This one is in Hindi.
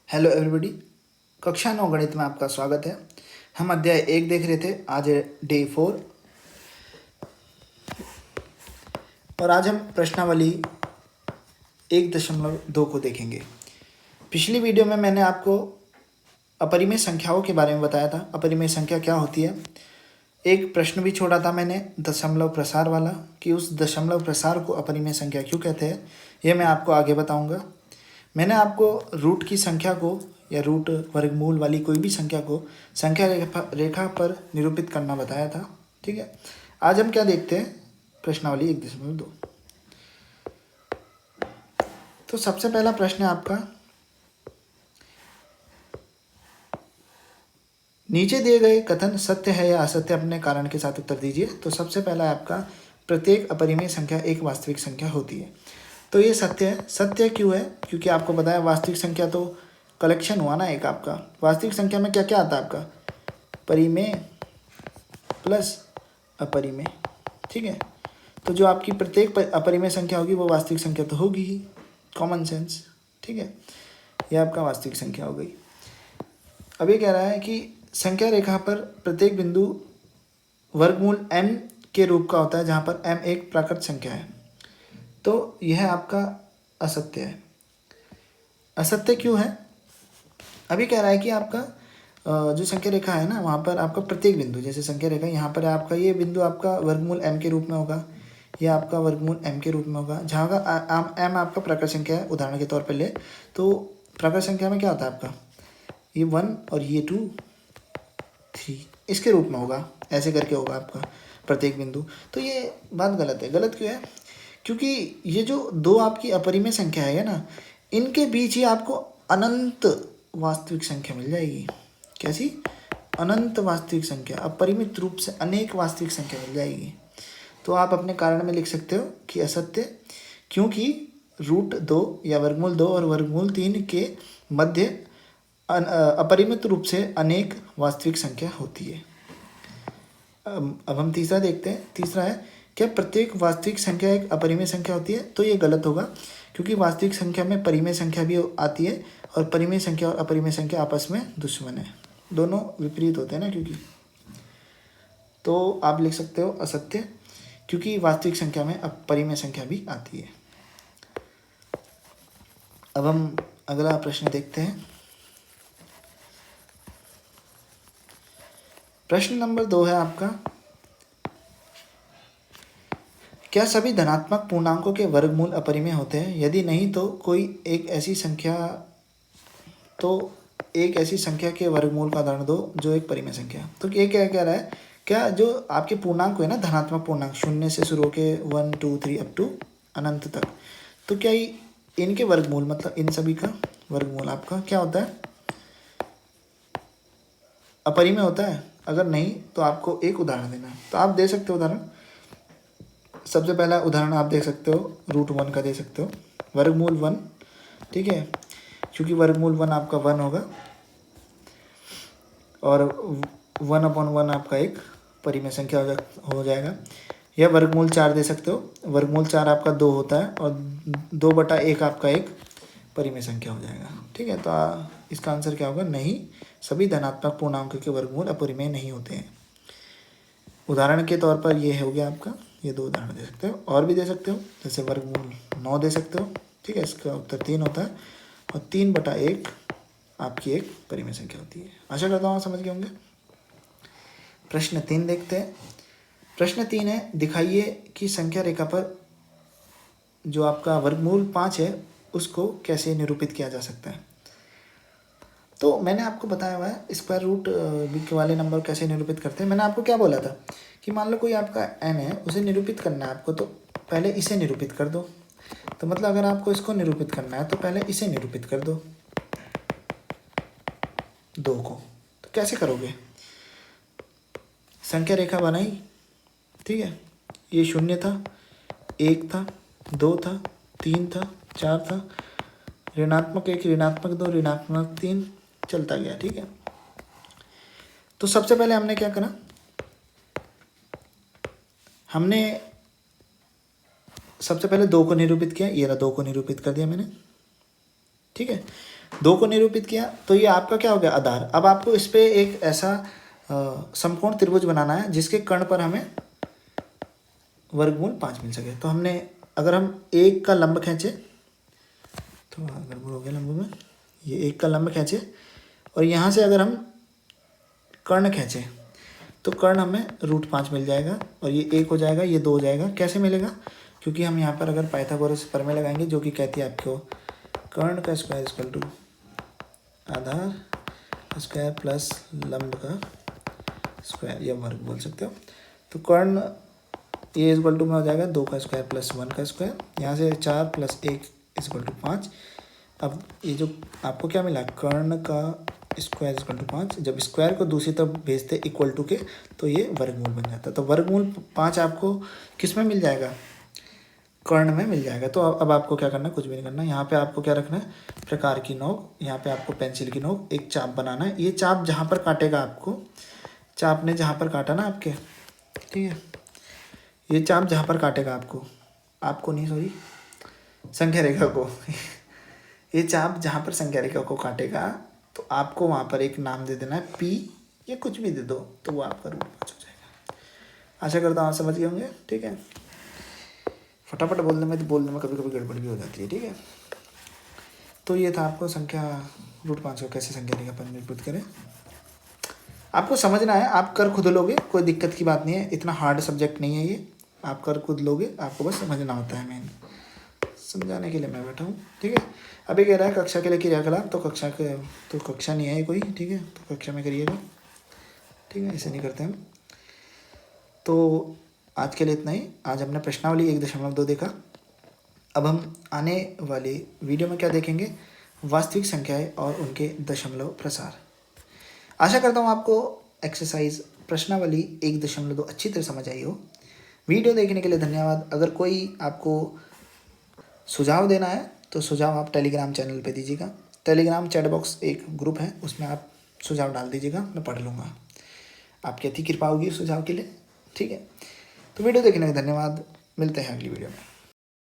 Hello everybody. कक्षा 9 गणित में आपका स्वागत है। हम अध्याय 1 देख रहे थे, आज है डे 4 और आज हम प्रश्नावली 1.2 को देखेंगे। पिछली वीडियो में मैंने आपको अपरिमेय संख्याओं के बारे में बताया था। अपरिमेय संख्या क्या होती है। एक प्रश्न भी छोड़ा था मैंने दशमलव प्रसार वाला, कि उस दशमलव प्रसार को अपरिमेय संख्या क्यों कहते हैं, यह मैं आपको आगे बताऊंगा। मैंने आपको रूट की संख्या को या रूट वर्गमूल वाली कोई भी संख्या को संख्या रेखा पर निरूपित करना बताया था। ठीक है, आज हम क्या देखते हैं, प्रश्नावली 1.2। तो सबसे पहला प्रश्न है आपका, नीचे दिए गए कथन सत्य है या असत्य, अपने कारण के साथ उत्तर दीजिए। तो सबसे पहला है आपका, प्रत्येक अपरिमेय संख्या एक वास्तविक संख्या होती है। तो ये सत्य है। सत्य क्यों है? क्योंकि आपको बताया वास्तविक संख्या तो कलेक्शन हुआ ना एक आपका। वास्तविक संख्या में क्या क्या आता है आपका, परिमेय प्लस अपरिमेय। ठीक है, तो जो आपकी प्रत्येक अपरिमेय संख्या होगी वो वास्तविक संख्या तो होगी ही, कॉमन सेंस। ठीक है, यह आपका वास्तविक संख्या हो गई। अब ये कह रहा है कि संख्या रेखा पर प्रत्येक बिंदु वर्गमूल m के रूप का होता है, जहाँ पर m एक प्राकृत संख्या है। तो यह आपका असत्य है। असत्य क्यों है? अभी कह रहा है कि आपका जो संख्या रेखा है ना, वहाँ पर आपका प्रत्येक बिंदु, जैसे संख्या रेखा यहाँ पर आपका ये बिंदु आपका वर्गमूल m के रूप में होगा, यह आपका वर्गमूल m के रूप में होगा, जहाँ का m आपका प्राकृत संख्या है। उदाहरण के तौर पर ले तो प्राकृत संख्या में क्या होता है आपका, ये 1 और ये 2 3 इसके रूप में होगा, ऐसे करके होगा आपका प्रत्येक बिंदु। तो ये बात गलत है। गलत क्यों है? क्योंकि ये जो दो आपकी अपरिमेय संख्या है ना, इनके बीच ही आपको अनंत वास्तविक संख्या मिल जाएगी। कैसी? अनंत वास्तविक संख्या, अपरिमित रूप से अनेक वास्तविक संख्या मिल जाएगी। तो आप अपने कारण में लिख सकते हो कि असत्य, क्योंकि रूट 2 या वर्गमूल 2 और वर्गमूल 3 के मध्य अपरिमित रूप से अनेक वास्तविक संख्या होती है। अब हम तीसरा देखते हैं। तीसरा है, क्या प्रत्येक वास्तविक संख्या एक अपरिमेय संख्या होती है? तो ये गलत होगा, क्योंकि वास्तविक संख्या में परिमेय संख्या भी आती है और परिमेय संख्या और अपरिमेय संख्या आपस में दुश्मन है, दोनों विपरीत होते हैं ना क्योंकि। तो आप लिख सकते हो असत्य, क्योंकि वास्तविक संख्या में अपरिमेय संख्या भी आती है। अब हम अगला प्रश्न देखते हैं। प्रश्न नंबर 2 है आपका, क्या सभी धनात्मक पूर्णांकों के वर्गमूल अपरिमेय होते हैं? यदि नहीं तो कोई एक ऐसी संख्या के वर्गमूल का उदाहरण दो जो एक परिमेय संख्या है। तो ये क्या कह रहा है, क्या जो आपके पूर्णांक है ना, धनात्मक पूर्णांक, 0 से शुरू होके 1 2 3 अप टू अनंत तक, तो क्या इनके वर्गमूल, मतलब इन सभी का वर्गमूल आपका क्या होता है, अपरिमेय होता है? अगर नहीं तो आपको एक उदाहरण देना है। तो आप दे सकते हो उदाहरण। सबसे पहला उदाहरण आप देख सकते हो, रूट 1 का दे सकते हो, वर्गमूल 1। ठीक है, क्योंकि वर्गमूल 1 आपका 1 होगा और 1/1 आपका एक परिमेय संख्या हो जाएगा। या वर्गमूल 4 दे सकते हो, वर्गमूल 4 आपका 2 होता है और 2/1 आपका एक परिमेय संख्या हो जाएगा। ठीक है, तो इसका आंसर क्या होगा, नहीं, सभी धनात्मक पूर्णांकों के वर्गमूल अपरिमेय नहीं होते हैं। उदाहरण के तौर पर ये हो गया आपका, ये 2 उदाहरण दे सकते हो, और भी दे सकते हो, जैसे वर्गमूल 9 दे सकते हो। ठीक है, इसका उत्तर 3 होता है और 3/1 आपकी एक परिमेय संख्या होती है। आशा करता हूँ आप समझ गए होंगे। प्रश्न 3 देखते हैं। प्रश्न 3 है, दिखाइए कि संख्या रेखा पर जो आपका वर्गमूल 5 है उसको कैसे निरूपित किया जा सकता है। तो मैंने आपको बताया हुआ है स्क्वायर रूट वाले नंबर कैसे निरूपित करते हैं। मैंने आपको क्या बोला था कि मान लो कोई आपका n है, उसे निरूपित करना है आपको, तो पहले इसे निरूपित कर दो। तो मतलब अगर आपको इसको निरूपित करना है तो पहले इसे निरूपित कर दो, 2 को। तो कैसे करोगे, संख्या रेखा बनाई। ठीक है, ये 0 था, 1 था, 2 था, 3 था, 4 था, ऋणात्मक 1, ऋणात्मक 2, ऋणात्मक 3 चलता गया। ठीक है, तो सबसे पहले हमने क्या करा, हमने सबसे पहले 2 को निरूपित किया, ये रहा 2 को निरूपित कर दिया मैंने। ठीक है, 2 को निरूपित किया तो ये आपका क्या हो गया आधार। अब आपको इस पर एक ऐसा समकोण त्रिभुज बनाना है जिसके कर्ण पर हमें वर्गमूल 5 मिल सके। तो हमने अगर हम 1 का लंब खींचे तो गड़बड़ हो गया लंब में, ये 1 का लंब खींचे और यहाँ से अगर हम कर्ण खींचे तो कर्ण हमें √5 मिल जाएगा और ये 1 हो जाएगा, ये 2 हो जाएगा। कैसे मिलेगा? क्योंकि हम यहाँ पर अगर पाइथागोरस प्रमेय लगाएंगे जो कि कहती है आपको कर्ण का स्क्वायर इक्वल टू आधार स्क्वायर प्लस लंब का स्क्वायर या वर्ग बोल सकते हो। तो कर्ण ये इक्वल टू में हो जाएगा 2 का स्क्वायर प्लस 1 का स्क्वायर, यहाँ से 4 + 1 इक्वल टू 5। अब ये जो आपको क्या मिला कर्ण का स्क्वायर इक्वल टू 5, जब स्क्वायर को दूसरी तरफ भेजते इक्वल टू के तो ये वर्गमूल बन जाता है। तो वर्गमूल 5 आपको किस में मिल जाएगा? कर्ण में मिल जाएगा। तो अब आपको क्या करना है? कुछ भी नहीं करना। यहाँ पे आपको क्या रखना है? प्रकार की नोक, यहाँ पे आपको पेंसिल की नोक, एक चाप बनाना है। ये चाप जहाँ पर काटेगा आपको, चाप ने जहाँ पर काटा ना आपके, ठीक है, ये चाप जहाँ पर काटेगा आपको नहीं सॉरी संख्या रेखा को ये चाप जहाँ पर संख्या रेखा को काटेगा तो आपको वहाँ पर एक नाम दे देना है P या कुछ भी दे दो, तो वो आपका √5 हो जाएगा। आशा करता हूँ आप समझ गए होंगे, ठीक है। फटाफट बोलने में कभी कभी गड़बड़ भी हो जाती है, ठीक है। तो ये था आपको संख्या √5 को कैसे संख्या रेखा पर निरूपित करें। आपको समझना है, आप कर खुद लोगे, कोई दिक्कत की बात नहीं है, इतना हार्ड सब्जेक्ट नहीं है ये, आप कर खुद लोगे, आपको बस समझना होता है। मेन समझाने के लिए मैं बैठा हूँ, ठीक है। अभी कह रहा है कक्षा के लिए क्रियाकलाप, तो कक्षा नहीं है कोई, ठीक है, तो कक्षा में करिएगा, ठीक है, ऐसे नहीं करते हम। तो आज के लिए इतना ही। आज हमने प्रश्नावली 1.2 देखा। अब हम आने वाले वीडियो में क्या देखेंगे? वास्तविक संख्याएं और उनके दशमलव प्रसार। आशा करता हूँ आपको एक्सरसाइज प्रश्नावली 1.2 अच्छी तरह समझ आई हो। वीडियो देखने के लिए धन्यवाद। अगर कोई आपको सुझाव देना है तो सुझाव आप टेलीग्राम चैनल पे दीजिएगा। टेलीग्राम चैट बॉक्स एक ग्रुप है, उसमें आप सुझाव डाल दीजिएगा, मैं पढ़ लूँगा। आपकी अति कृपा होगी सुझाव के लिए, ठीक है। तो वीडियो देखने का धन्यवाद, मिलते हैं अगली वीडियो में।